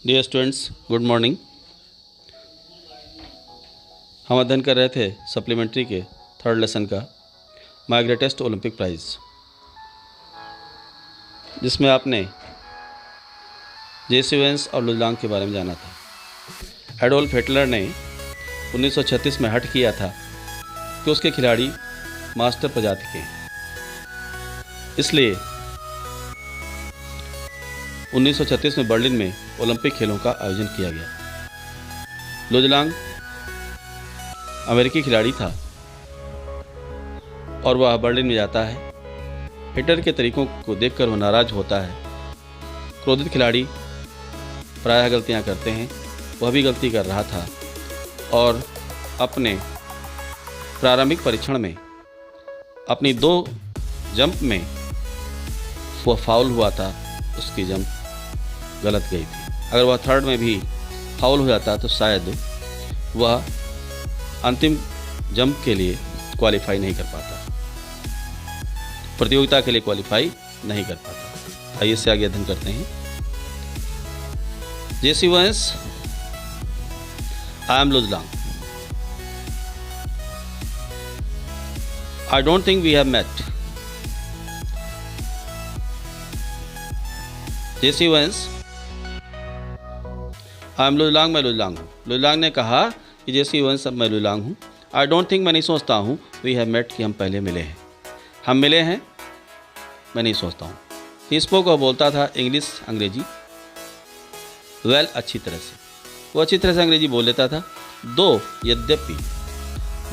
Dear students, good morning. हम अध्ययन कर रहे थे सप्लीमेंट्री के थर्ड लेसन का माय ग्रेटेस्ट ओलंपिक प्राइज़, जिसमें आपने जेसी वेंस और लुजलांग के बारे में जाना था। एडोल्फ हिटलर ने 1936 में हट किया था कि उसके खिलाड़ी मास्टर प्रजाति के हैं, इसलिए 1936 में बर्लिन में ओलंपिक खेलों का आयोजन किया गया। लुजलांग अमेरिकी खिलाड़ी था और वह बर्लिन में जाता है। हिटलर के तरीकों को देखकर वह नाराज होता है। क्रोधित खिलाड़ी प्रायः गलतियां करते हैं, वह भी गलती कर रहा था और अपने प्रारंभिक परीक्षण में अपनी 2 जंप में वह फाउल हुआ था, उसकी जंप गलत गई थी। अगर वह थर्ड में भी फाउल हो जाता तो शायद वह अंतिम जंप के लिए क्वालिफाई नहीं कर पाता, प्रतियोगिता के लिए क्वालिफाई नहीं कर पाता। आइए इससे आगे अध्ययन करते हैं। Jesse Owens, I am Luz Long. I don't think we have met. Jesse Owens, I am Luz Long, मैं लुजलांग हूँ। लुजलांग ने कहा कि जेसी वेंस, अब मैं लुजलांग हूँ। आई डोंट थिंक, मैं नहीं सोचता हूँ, वी हैव मेट, कि हम पहले मिले हैं। हम मिले हैं, मैं नहीं सोचता हूँ। ही स्पोक, वह बोलता था इंग्लिश, अंग्रेजी, वेल, अच्छी तरह से। वो अच्छी तरह से अंग्रेजी बोल लेता था, दो, यद्यपि,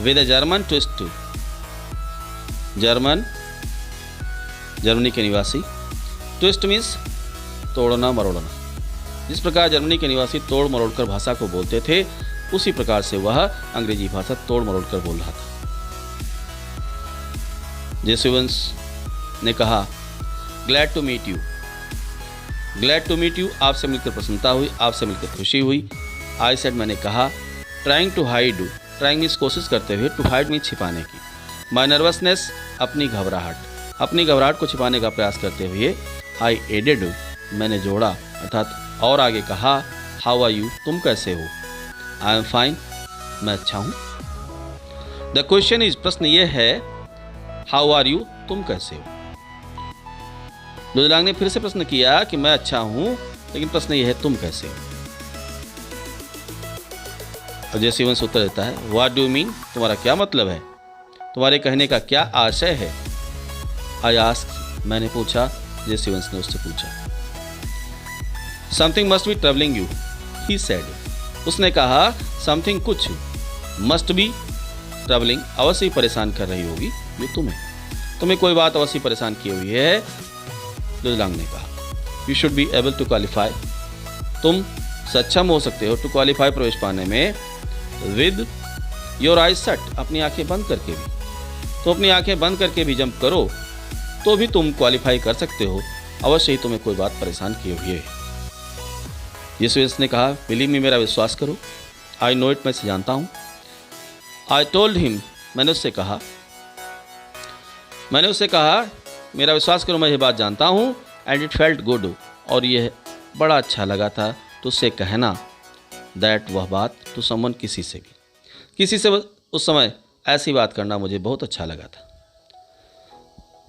with a German twist too. Germany के निवासी, ट्विस्ट मीन्स तोड़ना मरोड़ना। जिस प्रकार जर्मनी के निवासी तोड़ मरोड़ कर भाषा को बोलते थे, उसी प्रकार से वह अंग्रेजी भाषा तोड़ मरोड़ कर बोल रहा था। जेसी वेंस ने कहा, glad to meet you. Glad to meet you, आपसे मिलकर प्रसन्नता हुई, आपसे मिलकर खुशी हुई। आई सेड, मैंने कहा। Trying to hide, trying means कोशिश करते हुए, टू हाइड मीन्स छिपाने की। माई नर्वसनेस, अपनी घबराहट को छिपाने का प्रयास करते हुए। आई एडेड, मैंने जोड़ा, अर्थात और आगे कहा, हाउ आर यू, तुम कैसे हो। आई एम फाइन, मैं अच्छा हूँ। द क्वेश्चन इज, प्रश्न ये है, हाउ आर यू, तुम कैसे हो। लुजलांग ने फिर से प्रश्न किया कि मैं अच्छा हूँ, लेकिन प्रश्न ये है, तुम कैसे हो। और जेसी वेंस उत्तर देता है, व्हाट डू यू मीन, तुम्हारा क्या मतलब है, तुम्हारे कहने का क्या आशय है। आई आस्क्ड, मैंने पूछा। जेसी वेंस ने उससे पूछा। Something must be troubling you, he said. उसने कहा, समथिंग, कुछ, मस्ट बी ट्रबलिंग, अवश्य ही परेशान कर रही होगी ये तुम्हें कोई बात अवश्य परेशान की हुई है। लुजलांग ने कहा, you should be able to qualify, तुम सक्षम हो सकते हो, टू क्वालिफाई, प्रवेश पाने में, विद योर आइज शट, अपनी आंखें बंद करके भी। तो अपनी आंखें बंद करके भी जंप करो तो भी तुम क्वालिफाई कर सकते हो, अवश्य ही तुम्हें कोई बात परेशान की हुई है। जेसी वेंस ने कहा, बिलीव मी, मेरा विश्वास करो। आई नो इट, मैं इसे जानता हूँ। आई टोल्ड हिम, मैंने उससे कहा, मेरा विश्वास करो, मैं ये बात जानता हूँ। एंड इट फेल्ट गुड, और यह बड़ा अच्छा लगा था तुझसे कहना, दैट, वह बात, टू समवन, किसी से उस समय ऐसी बात करना मुझे बहुत अच्छा लगा था।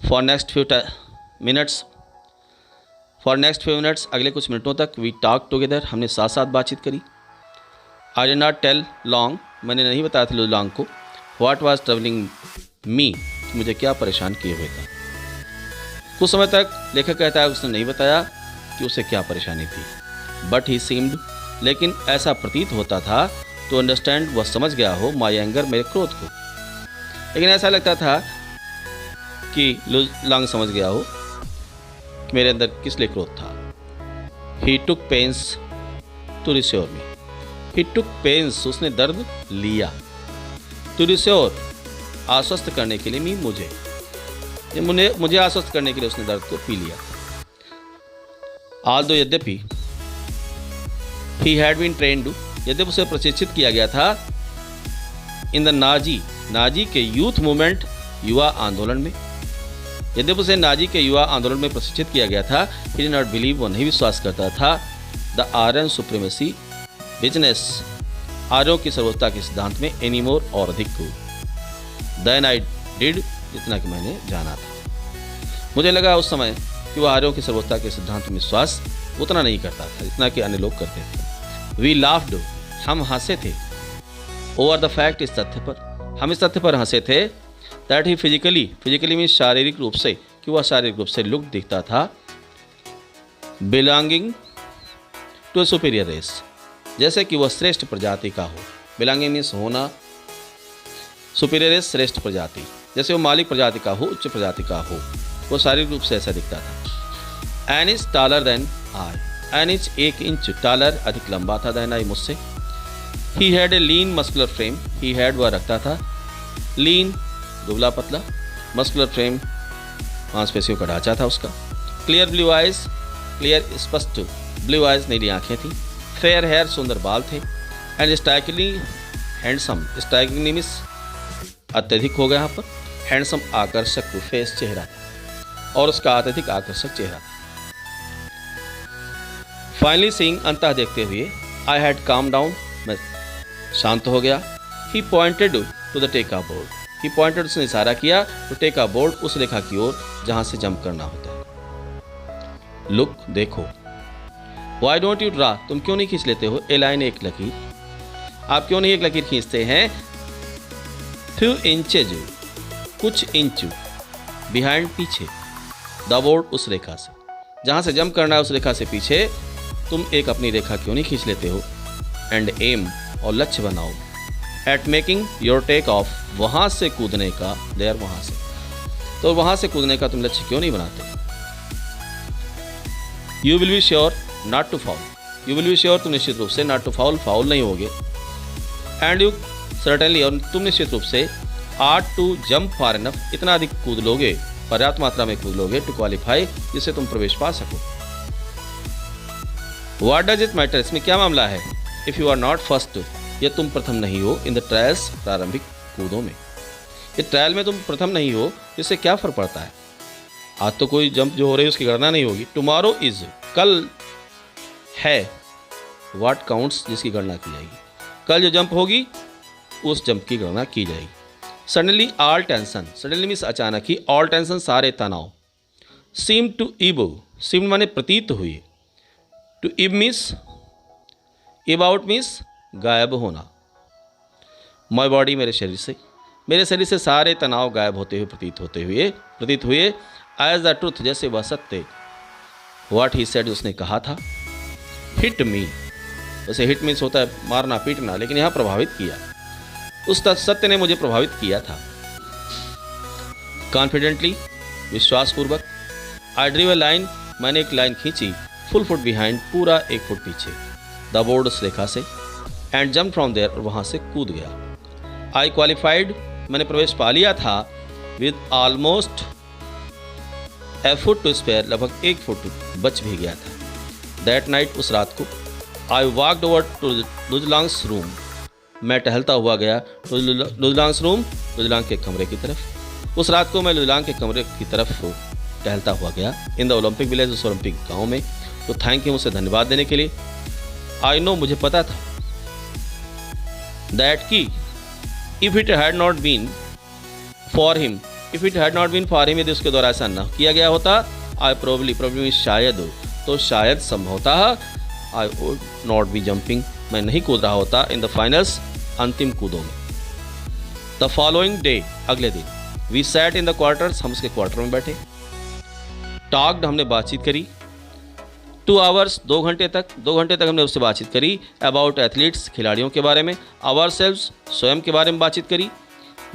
फॉर नेक्स्ट फ्यू मिनट्स, अगले कुछ मिनटों तक, वी टॉक टुगेदर, हमने साथ साथ बातचीत करी। I did not tell Long, मैंने नहीं बताया था लुजलांग को, व्हाट वाज ट्रबलिंग मी, मुझे क्या परेशान किए हुए था। कुछ समय तक लेखक कहता है उसने नहीं बताया कि उसे क्या परेशानी थी। बट ही सीम्ड, लेकिन ऐसा प्रतीत होता था, टू अंडरस्टैंड, वह समझ गया हो, माई एंगर, मेरे क्रोध को। लेकिन ऐसा लगता था कि लुजलांग समझ गया हो कि मेरे अंदर किस लिए क्रोध था। He took pains to reassure me, he took pains, उसने दर्द लिया, टू रिश्योर, आश्वस्त करने के लिए, मी, मुझे आश्वस्त करने के लिए उसने दर्द को पी लिया। आल्दो, यद्यपि, ही हैड बीन ट्रेन्ड, यद्यपि उसे प्रशिक्षित किया गया था, इन द नाजी के यूथ मूवमेंट, युवा आंदोलन में, यद्यपि उसे नाजी के युवा आंदोलन में प्रशिक्षित किया गया था, ही डिड नॉट बिलीव, वो नहीं विश्वास करता था, द आर्यन सुप्रीमेसी बिजनेस, आर्यों की सर्वोच्चता के सिद्धांत में एनी मोर और अधिक को देन आई डिड, जितना कि मैंने जाना था। मुझे लगा उस समय कि वह आर्यों की सर्वोच्चता के सिद्धांत में विश्वास उतना नहीं करता था जितना कि अन्य लोग करते थे। वी लाफ्ड, हम हंसे थे। ओवर द फैक्ट, इस तथ्य पर, हम इस तथ्य पर हंसे थे दैट ही फिजिकली मीन शारीरिक रूप से, कि वह शारीरिक रूप से लुक दिखता था belonging to a superior race, जैसे कि वह श्रेष्ठ प्रजाति का हो। बिलोंगिंग मीन्स होना, सुपीरियर रेस श्रेष्ठ प्रजाति, जैसे वो मालिक प्रजाति का हो, उच्च प्रजाति का हो, वो शारीरिक रूप से ऐसा दिखता था। An is taller than I, an is 1 inch taller अधिक लंबा था देन आई मुझसे। He had a lean muscular frame, he had वह रखता था, लीन दुबला पतला, मस्कुलर फ्रेम मांसपेशियों का ढांचा था उसका। क्लियर ब्लू आइज, क्लियर स्पष्ट ब्लू आइज नीली आंखें थी। फेयर हेयर सुंदर बाल थे। एंड स्ट्राइकली हैंडसम, स्ट्राइकली मीन्स अत्यधिक हो गया यहाँ पर, हैंडसम आकर्षक फेस चेहरा था और उसका अत्यधिक आकर्षक चेहरा था। फाइनली सीइंग, अंतः देखते हुए, आई हैड काम डाउन, मैं शांत हो गया। He pointed to the takeoff board, he pointed, उसने इशारा किया, टू टेक अ बोर्ड, उस रेखा की ओर जहां से जंप करना होता है। लुक, देखो। वाई डोंट यू ड्रा, तुम क्यों नहीं खींच लेते हो ए लाइन, एक लकीर, आप क्यों नहीं एक लकीर खींचते हैं। फ्यू इंचेज, कुछ इंच, बिहाइंड पीछे, द बोर्ड, उस रेखा से, जहां से जंप करना है उस रेखा से पीछे तुम एक अपनी रेखा क्यों नहीं खींच लेते हो। एंड एम, और लक्ष्य बनाओ, at making your take off, वहां से कूदने का, देयर, वहां से, तो वहां से कूदने का तुम लक्ष्य क्यों नहीं बनाते। You will be sure not to foul, you will be sure, तुम निश्चित रूप से, नॉट टू फाउल, फाउल नहीं होगे। एंड यू सर्टेनली, और तुम निश्चित रूप से, art to jump far enough, इतना अधिक कूद लोगे, पर्याप्त मात्रा में कूद लोगे, टू क्वालिफाई, जिससे तुम प्रवेश पा सको। व्हाट डज इट मैटर, इसमें क्या मामला है। If you are not first, ये तुम प्रथम नहीं हो, इन द ट्रायल्स, प्रारंभिक कूदों में, ये ट्रायल में तुम प्रथम नहीं हो, इससे क्या फर्क पड़ता है। आज तो कोई जंप जो हो रही है उसकी गणना नहीं होगी। टुमारो इज, कल है, व्हाट काउंट्स, जिसकी गणना की जाएगी। कल जो जंप होगी उस जंप की गणना की जाएगी। Suddenly all tension, suddenly means अचानक ही, ऑल टेंशन सारे तनाव। सीम टू इब, सीम माने प्रतीत हुए, टू इब मीन्स, इब आउट मीन्स गायब होना। माई बॉडी, मेरे शरीर से सारे तनाव गायब होते हुए प्रतीत हुए। एज द ट्रुथ, जैसे वह सत्य, व्हाट ही सेड, उसने कहा था। हिट मी, वैसे हिट मीन्स होता है मारना पीटना, लेकिन यहाँ प्रभावित किया, उस सत्य ने मुझे प्रभावित किया था। कॉन्फिडेंटली, विश्वासपूर्वक। आई ड्रीव अ लाइन, मैंने एक लाइन खींची, फुल फुट बिहाइंड, पूरा 1 फुट पीछे, द बोर्ड, उस रेखा से। एंड जंप फ्रॉम देयर, और वहाँ से कूद गया। आई क्वालिफाइड, मैंने प्रवेश पा लिया था, with almost a foot to spare, लगभग 1 फुट बच भी गया था। दैट नाइट, उस रात को। I walked over to Luz Long's room, मैं टहलता हुआ गया लुजलांग्स रूम, लुजलांग के कमरे की तरफ। उस रात को मैं लुजलांग के कमरे की तरफ टहलता हुआ गया। इन द ओलंपिक विलेज, उस ओलंपिक गाँव में। तो थैंक यू, मुझसे धन्यवाद देने के लिए। आई नो, मुझे पता था, दैट की if it had not been for him, if it had not been for him, यदि उसके द्वारा ऐसा न किया गया होता, आई प्रोबेबली शायद, तो शायद संभवतः, I would not be jumping, मैं नहीं कूद रहा होता, इन द फाइनल्स, अंतिम कूदों में। द फॉलोइंग डे, अगले दिन। We sat in the quarters, हम उसके क्वार्टर में बैठे। टॉक्ड, हमने बातचीत करी। 2 आवर्स, 2 घंटे तक हमने उससे बातचीत करी। अबाउट एथलीट्स, खिलाड़ियों के बारे में। आवर सेल्व्स, स्वयं के बारे में बातचीत करी।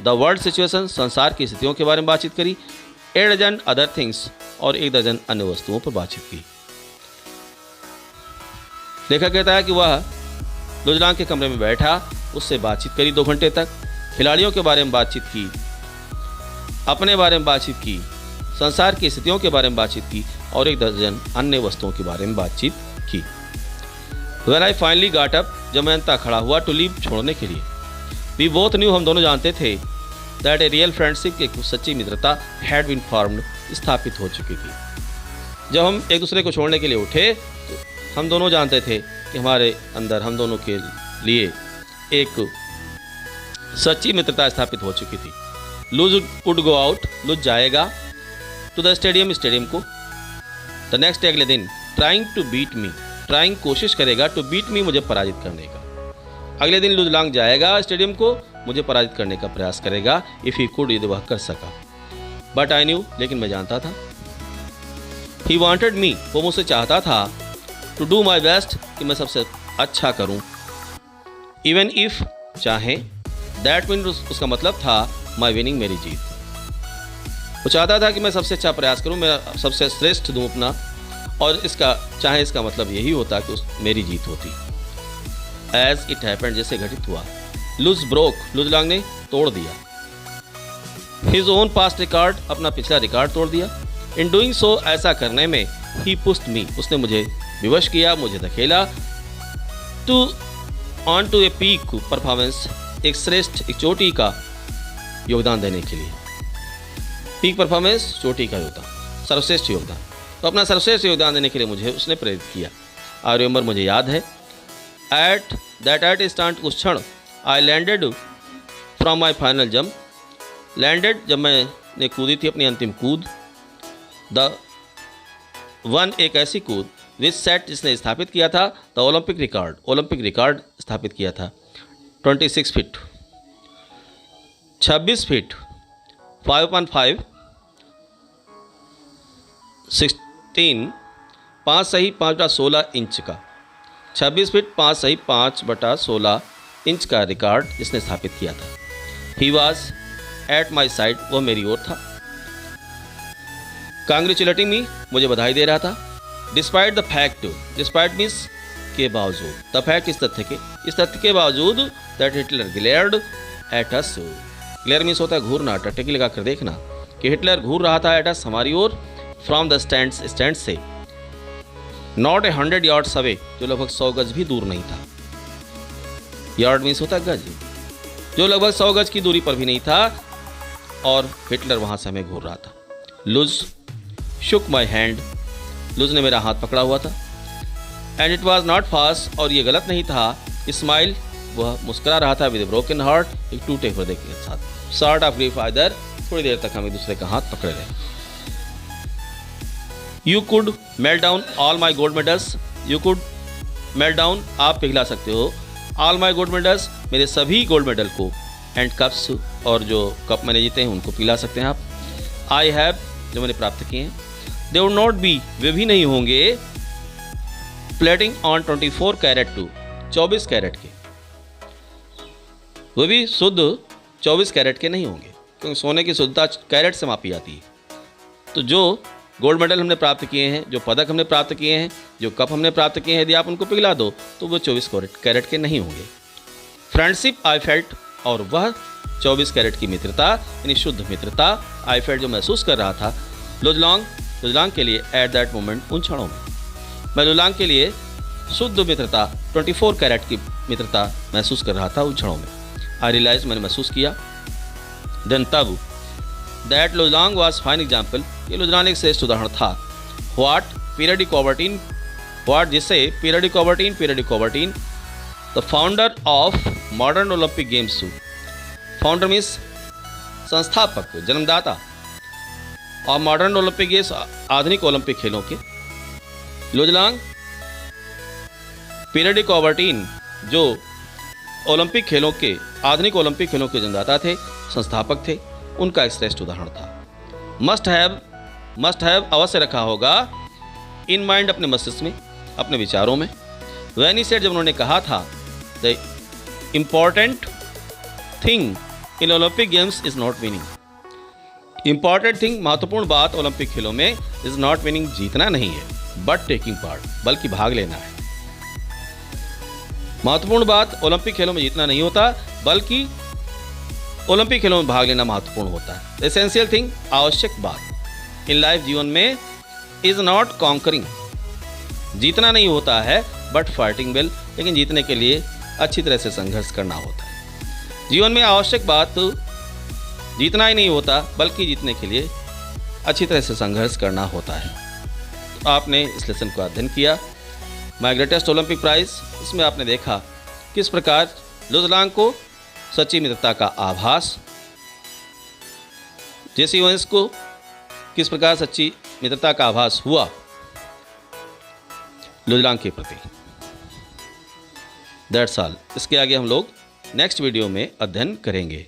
द वर्ल्ड सिचुएशन, संसार की स्थितियों के बारे में बातचीत करी। 1 डजन अदर थिंग्स, और 1 दर्जन अन्य वस्तुओं पर बातचीत की। लेखक कहता है कि वह लुजलांग के कमरे में बैठा, उससे बातचीत करी 2 घंटे तक, खिलाड़ियों के बारे में बातचीत की, अपने बारे में बातचीत की, संसार की स्थितियों के बारे में बातचीत की, और 1 दर्जन अन्य वस्तुओं के बारे में बातचीत की। When I finally got up, जब मैं अंततः खड़ा हुआ, टू लीव, छोड़ने के लिए। We both knew, हम दोनों जानते थे, that a real friendship, एक सच्ची मित्रता, had been formed, स्थापित हो चुकी थी। जब हम एक दूसरे को छोड़ने के लिए उठे, तो हम दोनों जानते थे कि हमारे अंदर हम दोनों के लिए एक सच्ची मित्रता स्थापित हो चुकी थी। लुज वुड गो आउट, लुज जाएगा टू द स्टेडियम को। द नेक्स्ट डे, अगले दिन, trying to beat me, trying कोशिश करेगा, टू बीट मी मुझे पराजित करने का। अगले दिन लुज लांग जाएगा स्टेडियम को, मुझे पराजित करने का प्रयास करेगा। इफ़ ही कुड, यदि वह कर सका। बट आई न्यू, लेकिन मैं जानता था। ही वॉन्टेड मी, वो मुझसे चाहता था, टू डू माई बेस्ट, कि मैं सबसे अच्छा करूं। इवन इफ, चाहे, दैट मीन, उसका मतलब था माई विनिंग, मेरी जीत। वो चाहता था कि मैं सबसे अच्छा प्रयास करूं, मैं सबसे श्रेष्ठ दूं अपना, और इसका मतलब यही होता कि मेरी जीत होती। एज इट हैपेंड, जैसे घटित हुआ। लुज ब्रोक, लुज लांग ने तोड़ दिया। हिज ओन पास्ट रिकॉर्ड, अपना पिछला रिकॉर्ड तोड़ दिया। इन डूइंग सो, ऐसा करने में, ही पुश्ड मी, उसने मुझे विवश किया, मुझे धकेला, to on to a peak performance, एक श्रेष्ठ, एक चोटी का योगदान देने के लिए। पीक परफॉर्मेंस, चोटी का योगदान, सर्वश्रेष्ठ योगदान। तो अपना सर्वश्रेष्ठ योगदान देने के लिए मुझे उसने प्रेरित किया। आई रिमेंबर, मुझे याद है। एट इंस्टेंट, उस क्षण, I landed from my final jump, landed, जब मैंने कूदी थी अपनी अंतिम कूद। द वन, एक ऐसी कूद, विच सेट, जिसने स्थापित किया था, द ओलंपिक रिकॉर्ड स्थापित किया था। 26 फीट, 26 फीट, 5.5, 16, 5 सही 5/16 इंच का, 26 फीट 5 सही 5/16 इंच का रिकॉर्ड जिसने स्थापित किया था। He was at my side, वह मेरी ओर था। कांग्रेचुलेटिंग मी, मुझे बधाई दे रहा था। Despite the fact, despite means के बावजूद, द फैक्ट, इस तथ्य के बावजूद, that Hitler glared at us, glare means होता है घूरना, टटकी लगा कर देखना, कि हिटलर घूर रहा था एट अस, हमारी ओर, फ्रॉम द स्टैंड से, नॉट 100 yards अवे, जो लगभग 100 गज भी दूर नहीं था। यार्ड मीन्स होता है गज, जो लगभग 100 गज की दूरी पर भी नहीं था, और हिटलर वहां से हमें घूर रहा था। लुज शुक माई हैंड, लुज ने मेरा हाथ पकड़ा हुआ था। And it was not fast, और ये गलत नहीं था। स्माइल, वह मुस्कुरा रहा था, विद ब्रोकन हार्ट, एक टूटे हृदय के साथ। सॉर्ट ऑफ ग्रीफ, इधर थोड़ी देर तक हम एक दूसरे का हाथ पकड़े रहे। You could melt down all my gold medals, you could melt down, आप पिघला सकते हो, ऑल माई गोल्ड मेडल्स, मेरे सभी गोल्ड मेडल को, एंड कप्स, और जो कप मैंने जीते हैं उनको पिघला सकते हैं आप। आई हैव, जो मैंने प्राप्त किए हैं। दे वुड नॉट बी, वे भी नहीं होंगे, plating on 24 carat too, 24 carat के, वे भी शुद्ध 24 कैरेट के नहीं होंगे, क्योंकि सोने की शुद्धता कैरेट से मापी जाती है। तो जो गोल्ड मेडल हमने प्राप्त किए हैं, जो पदक हमने प्राप्त किए हैं, जो कप हमने प्राप्त किए हैं, यदि आप उनको पिघला दो तो वो 24 कैरेट के नहीं होंगे। फ्रेंडशिप आई फेल्ट, और वह 24 कैरेट की मित्रता, यानी शुद्ध मित्रता, आई फेल्ट, जो महसूस कर रहा था, लुजलांग के लिए, एट दैट मोमेंट, उन क्षणों में, मैं लुजलांग के लिए शुद्ध मित्रता, 24 कैरेट की मित्रता महसूस कर रहा था उन क्षणों में। आई रियलाइज, मैंने महसूस किया। देन, तब, that Luz Long was fine example, ये लुजलांग एक श्रेष्ठ उदाहरण था। व्हाट, पीरियडिक कॉबर्टीन, व्हाट, जिससे, Pierre de Coubertin, the founder of modern Olympic Games, founder means संस्थापक, जन्मदाता, और मॉडर्न ओलंपिक गेम्स, आधुनिक ओलंपिक खेलों के। लुजलांग पीरियडिक कॉबर्टीन, जो ओलंपिक खेलों के, आधुनिक ओलंपिक खेलों के जन्मदाता थे, संस्थापक थे, उनका एक श्रेष्ठ उदाहरण था। मस्ट हैव, अवश्य रखा होगा, इन माइंड, अपने मस्तिष्क में, अपने विचारों में। व्हेन ही सेड, जब उन्होंने कहा था, the important thing in Olympic games is not winning. Important thing, महत्वपूर्ण बात ओलंपिक खेलों में, इज नॉट विनिंग, जीतना नहीं है, बट टेकिंग पार्ट, बल्कि भाग लेना है। महत्वपूर्ण बात ओलंपिक खेलों में जीतना नहीं होता, बल्कि ओलंपिक खेलों में भाग लेना महत्वपूर्ण होता है। एसेंशियल थिंग, आवश्यक बात इन लाइफ, जीवन में, इज नॉट कॉन्करिंग, जीतना नहीं होता है, बट फाइटिंग वेल, लेकिन जीतने के लिए अच्छी तरह से संघर्ष करना होता है। जीवन में आवश्यक बात जीतना ही नहीं होता, बल्कि जीतने के लिए अच्छी तरह से संघर्ष करना होता है। तो आपने इस लेसन को अध्ययन किया। माई ग्रेटेस्ट ओलंपिक प्राइज, इसमें आपने देखा किस प्रकार लुजलांग को सच्ची मित्रता का आभास, जेसी ओवेंस को किस प्रकार सच्ची मित्रता का आभास हुआ लुजलांग के प्रति। That's all. इसके आगे हम लोग नेक्स्ट वीडियो में अध्ययन करेंगे।